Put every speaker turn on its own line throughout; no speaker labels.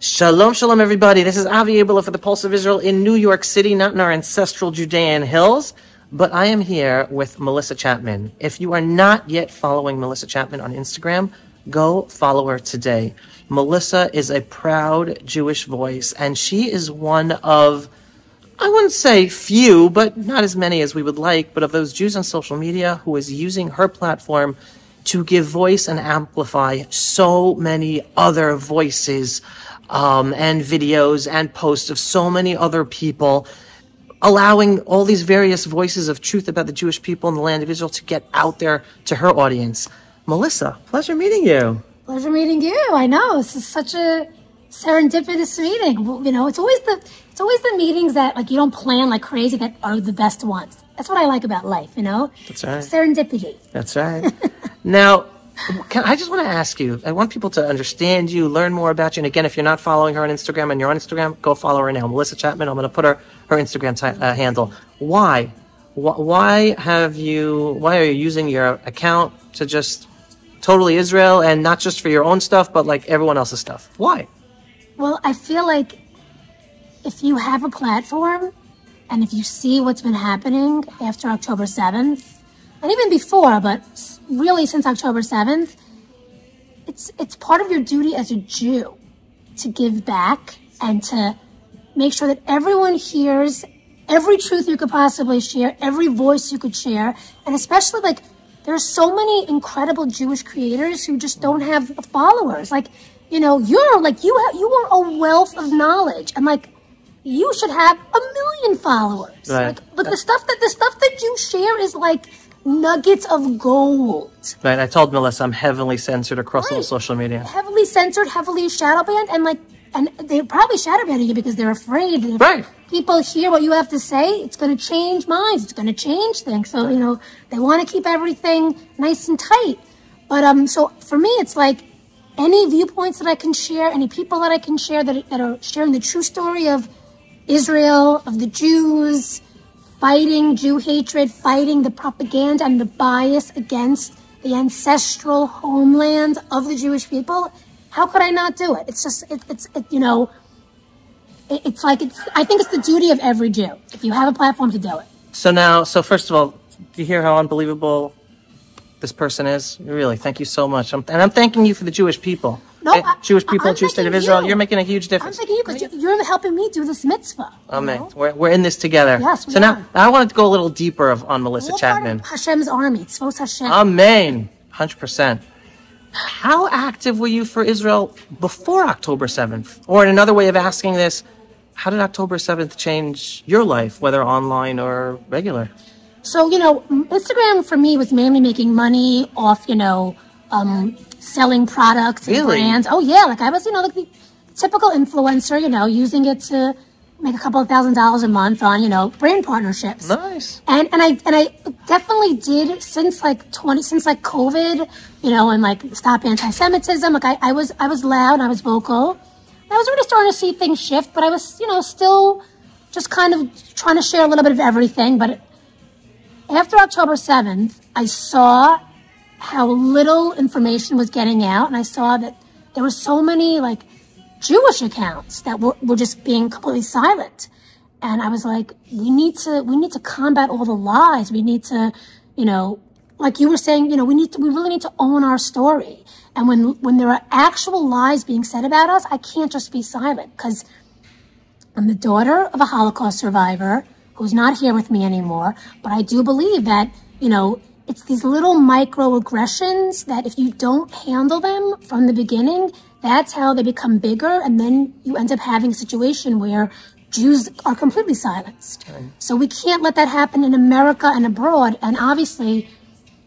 Shalom, shalom, everybody. This is Avi Abela for the Pulse of Israel in New York City, not in our ancestral Judean hills, but I am here with Melissa Chapman. If you are not yet following Melissa Chapman on Instagram, go follow her today. Melissa is a proud Jewish voice, and she is one of, I wouldn't say few, but not as many as we would like, but of those Jews on social media who is using her platform to give voice and amplify so many other voices and videos and posts of so many other people, allowing all these various voices of truth about the Jewish people in the land of Israel to get out there to her audience. Melissa, pleasure meeting you.
Pleasure meeting you. I know, this is such a serendipitous meeting. You know, it's always the meetings that like you don't plan like crazy that are the best ones. That's what I like about life, you know?
That's right.
Serendipity.
That's right. Now, I just want to ask you, I want people to understand you, learn more about you. And again, if you're not following her on Instagram and you're on Instagram, go follow her now. Melissa Chapman, I'm going to put her Instagram handle. Why? Why are you using your account to just totally Israel and not just for your own stuff, but like everyone else's stuff? Why?
Well, I feel like if you have a platform and if you see what's been happening after October 7th, and even before, but really since October 7th, it's part of your duty as a Jew to give back and to make sure that everyone hears every truth you could possibly share, every voice you could share, and especially like there's so many incredible Jewish creators who just don't have followers. Like, you know, you're like you are a wealth of knowledge, and like you should have 1 million followers.
Right.
Like the stuff that you share is like nuggets of gold.
Right. I told Melissa I'm heavily censored across all social media.
Heavily censored, heavily shadow banned, and they probably shadow banning you because they're afraid that if people hear what you have to say, it's going to change minds, it's going to change things. So, you know, they want to keep everything nice and tight. But so for me, it's like any viewpoints that I can share, any people that I can share that are sharing the true story of Israel, of the Jews, fighting Jew hatred, fighting the propaganda and the bias against the ancestral homeland of the Jewish people. How could I not do it? It's just, you know, I think it's the duty of every Jew, if you have a platform, to do it.
So first of all, do you hear how unbelievable this person is? Really, thank you so much. And I'm thanking you for the Jewish people.
No,
Jewish people, Jewish state of Israel, you're making a huge difference.
I'm thanking you because you're helping me do this mitzvah.
Amen. We're in this together.
Yes, we
so
are.
now I wanted to go a little deeper on Melissa Chapman.
Part of Hashem's army. It's Tzvos Hashem.
Amen. 100%. How active were you for Israel before October 7th? Or in another way of asking this, how did October 7th change your life, whether online or regular?
So, you know, Instagram for me was mainly making money off, you know, selling products and brands. Oh yeah, like I was, you know, like the typical influencer, you know, using it to make a couple of $1,000s a month on, you know, brand partnerships.
Nice.
And I definitely did since COVID, you know, and like stop anti-Semitism. Like I was loud and I was vocal. I was already starting to see things shift, but I was, you know, still just kind of trying to share a little bit of everything. But after October 7th, I saw how little information was getting out, and I saw that there were so many like Jewish accounts that were just being completely silent. And I was like, we need to combat all the lies. We need to, you know, like you were saying, you know, we really need to own our story. And when there are actual lies being said about us, I can't just be silent, because I'm the daughter of a Holocaust survivor who's not here with me anymore. But I do believe that, you know, it's these little microaggressions that if you don't handle them from the beginning, that's how they become bigger. And then you end up having a situation where Jews are completely silenced. Okay. So we can't let that happen in America and abroad. And obviously,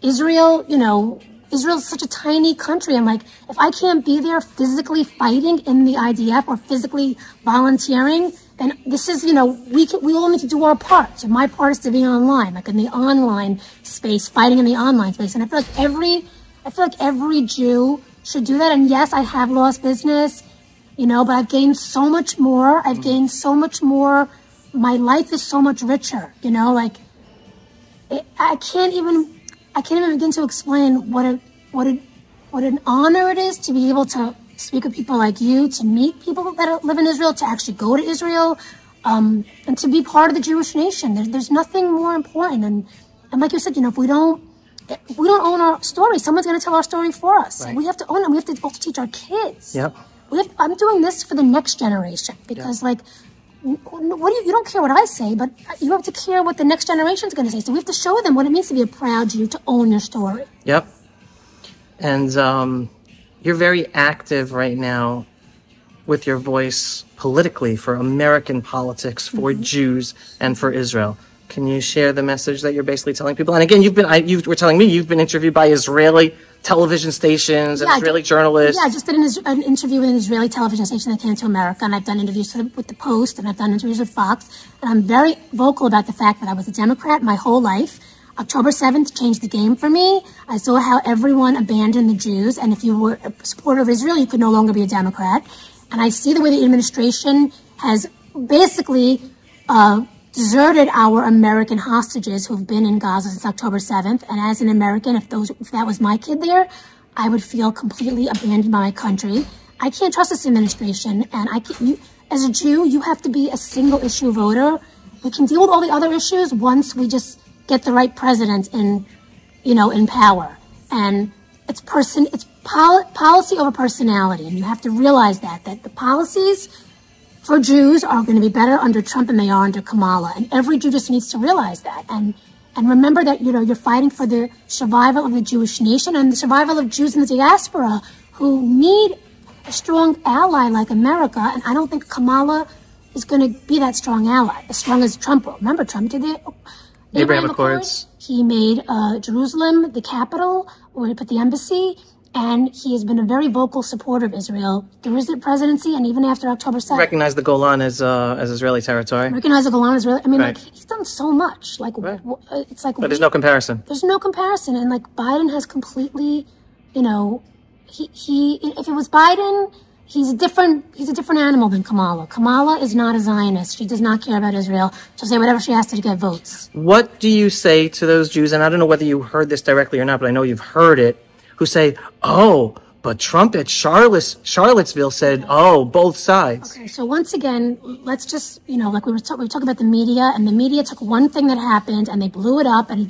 Israel, you know, Israel's such a tiny country. And like, if I can't be there physically fighting in the IDF or physically volunteering, then this is, you know, we all need to do our part. So my part is to be online, like in the online space, fighting in the online space. And I feel like every Jew should do that. And yes, I have lost business, you know, but I've gained so much more. I've gained so much more. My life is so much richer, you know, like I can't even begin to explain what an honor it is to be able to speak with people like you, to meet people that live in Israel, to actually go to Israel, and to be part of the Jewish nation. There's nothing more important. And like you said, if we don't own our story, someone's going to tell our story for us.
Right.
And we have to own it. We have to also teach our kids.
Yep.
I'm doing this for the next generation because, you don't care what I say, but you have to care what the next generation is going to say. So we have to show them what it means to be a proud Jew, to own your story.
Yep. And you're very active right now with your voice politically for American politics, for Jews, and for Israel. Can you share the message that you're basically telling people? And again, you were telling me you've been interviewed by Israeli television stations and Israeli journalists.
Yeah, I just did an interview with an Israeli television station that came to America, and I've done interviews with the Post, and I've done interviews with Fox, and I'm very vocal about the fact that I was a Democrat my whole life. October 7th changed the game for me. I saw how everyone abandoned the Jews, and if you were a supporter of Israel, you could no longer be a Democrat. And I see the way the administration has basically deserted our American hostages who've been in Gaza since October 7th. And as an American, if that was my kid there, I would feel completely abandoned by my country. I can't trust this administration. And as a Jew, you have to be a single issue voter. We can deal with all the other issues once we just get the right president in power. And it's policy over personality. And you have to realize that the policies for Jews are going to be better under Trump than they are under Kamala. And every Jew just needs to realize that. And remember that, you're fighting for the survival of the Jewish nation and the survival of Jews in the diaspora who need a strong ally like America. And I don't think Kamala is going to be that strong ally, as strong as Trump will. Remember, Trump did the Abraham Accords. He made Jerusalem the capital, where he put the embassy. And he has been a very vocal supporter of Israel through his presidency and even after October 7th.
Recognize the Golan as Israeli territory.
Recognize the Golan as Israeli. I mean, he's done so much. It's like.
But there's no comparison.
There's no comparison, and Biden has completely, he if it was Biden, he's a different animal than Kamala. Kamala is not a Zionist. She does not care about Israel. She'll say whatever she has to get votes.
What do you say to those Jews? And I don't know whether you heard this directly or not, but I know you've heard it. Who say, oh, but Trump at Charlottesville said, oh, both sides.
Okay, so once again, let's just, we were talking about the media, and the media took one thing that happened and they blew it up, and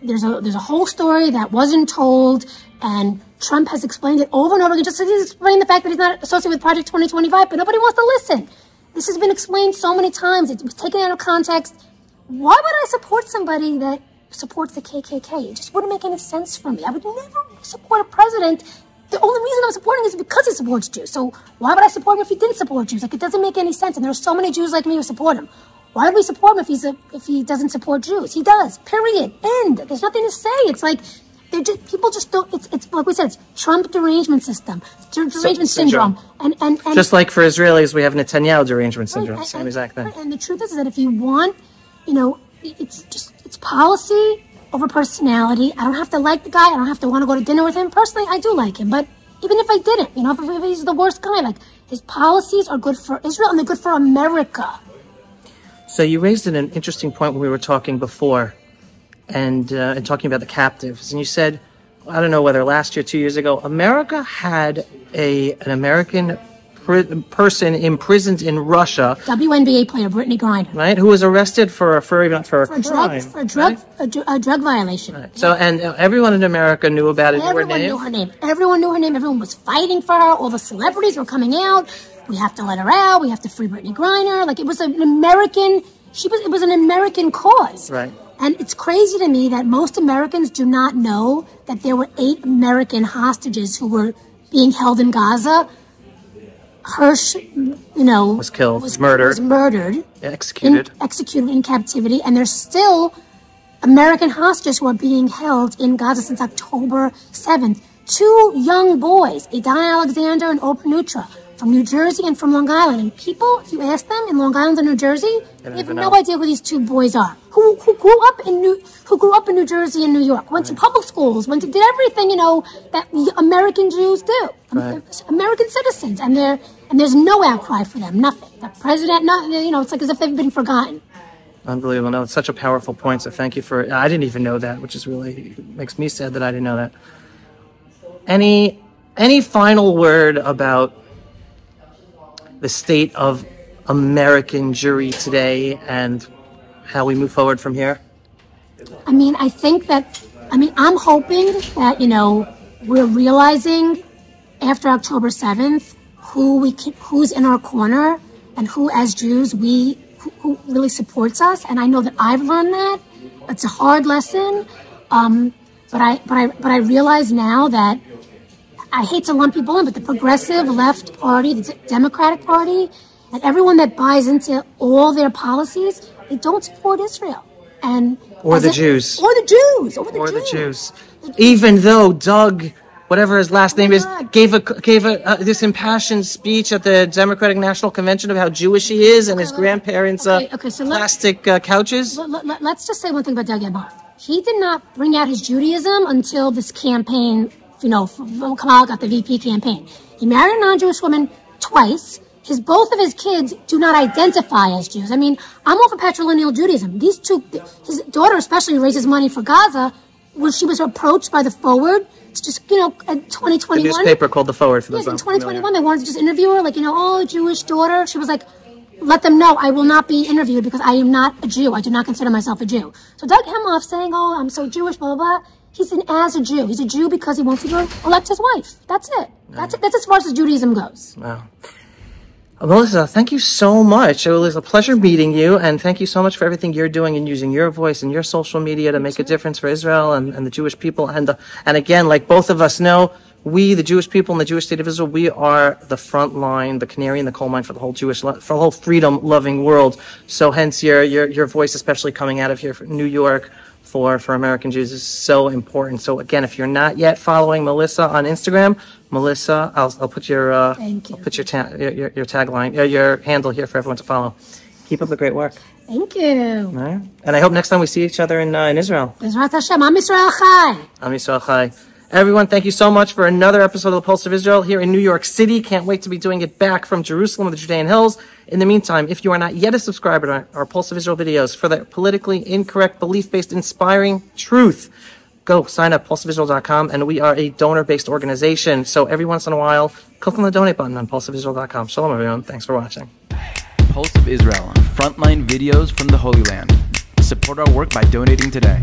there's a whole story that wasn't told, and Trump has explained it over and over again, just like he's explained the fact that he's not associated with Project 2025, but nobody wants to listen. This has been explained so many times. It was taken out of context. Why would I support somebody that supports the KKK? It just wouldn't make any sense for me. I would never support a president. The only reason I'm supporting is because he supports Jews. So why would I support him if he didn't support Jews? It doesn't make any sense. And there are so many Jews like me who support him. Why would we support him if he doesn't support Jews? He does. Period. End. There's nothing to say. It's like people just don't. It's like we said. It's Trump derangement system, derangement syndrome, and
just like for Israelis, we have Netanyahu derangement syndrome. Same exact thing.
And the truth is that if you want, it's policy over personality. I don't have to like the guy. I don't have to want to go to dinner with him. Personally, I do like him. But even if I didn't, if he's the worst guy, his policies are good for Israel and they're good for America.
So you raised an interesting point when we were talking before and talking about the captives. And you said, I don't know whether last year, 2 years ago, America had an American person imprisoned in Russia.
WNBA player Britney Griner,
right? Who was arrested for a crime,
a drug violation.
Right. So, and everyone in America knew about it.
Everyone knew her name. Everyone knew her name. Everyone was fighting for her. All the celebrities were coming out. We have to let her out. We have to free Britney Griner. It was an American. It was an American cause.
Right.
And it's crazy to me that most Americans do not know that there were 8 American hostages who were being held in Gaza. Hirsch,
was killed, was
murdered,
executed
in captivity, and there's still American hostages who are being held in Gaza since October 7th. 2 young boys, Edan Alexander and Oprah Nutra, from New Jersey and from Long Island. And people, if you ask them in Long Island and New Jersey, they have no idea who these 2 boys are. Who grew up in New Jersey and New York, went to public schools, did everything that American Jews do, American citizens, and there's no outcry for them, nothing. The president, it's like as if they've been forgotten.
Unbelievable. No, it's such a powerful point. So thank you I didn't even know that, which is really makes me sad that I didn't know that. Any Any final word about the state of American Jewry today and how we move forward from here?
I mean, I'm hoping that, we're realizing after October 7th who's in our corner and who as Jews who really supports us. And I know that I've learned that. It's a hard lesson. But I realize now that I hate to lump people in, but the progressive left party, the Democratic Party, and everyone that buys into all their policies, they don't support Israel.
Or the Jews.
Or the Jews.
Even though Doug, whatever his last name is, gave this impassioned speech at the Democratic National Convention of how Jewish he is and his grandparents' plastic couches.
Let's just say one thing about Doug Emhoff. He did not bring out his Judaism until this campaign, Kamala got the VP campaign. He married a non-Jewish woman twice. Both of his kids do not identify as Jews. I mean, I'm all for patrilineal Judaism. These two, his daughter especially raises money for Gaza when she was approached by the Forward. It's just, in 2021.
The newspaper called the Forward for those.
Yes, in 2021, they wanted to just interview her, Jewish daughter. She was like, let them know I will not be interviewed because I am not a Jew. I do not consider myself a Jew. So Doug Emhoff saying, I'm so Jewish, blah, blah, blah. He's as a Jew. He's a Jew because he wants to elect his wife. That's it. That's it. That's as far as Judaism goes.
Wow. Melissa, thank you so much. It was a pleasure meeting you, and thank you so much for everything you're doing and using your voice and your social media to make a difference for Israel and the Jewish people. And again, like both of us know, we, the Jewish people in the Jewish state of Israel, we are the front line, the canary in the coal mine for the whole for the whole freedom-loving world. So hence your voice, especially coming out of here from New York, for American Jews is so important. So again, if you're not yet following Melissa on Instagram, Melissa, I'll put your I'll put your tagline, your handle here for everyone to follow. Keep up the great work.
Thank you.
All right. And I hope next time we see each other in Israel.
Bezrat Hashem, Am Yisrael Chai.
Am Yisrael Chai. Everyone, thank you so much for another episode of the Pulse of Israel here in New York City. Can't wait to be doing it back from Jerusalem, the Judean Hills. In the meantime, if you are not yet a subscriber to our Pulse of Israel videos for the politically incorrect, belief-based, inspiring truth, go sign up, pulseofisrael.com, and we are a donor-based organization. So every once in a while, click on the donate button on pulseofisrael.com. Shalom, everyone. Thanks for watching.
Pulse of Israel, frontline videos from the Holy Land. Support our work by donating today.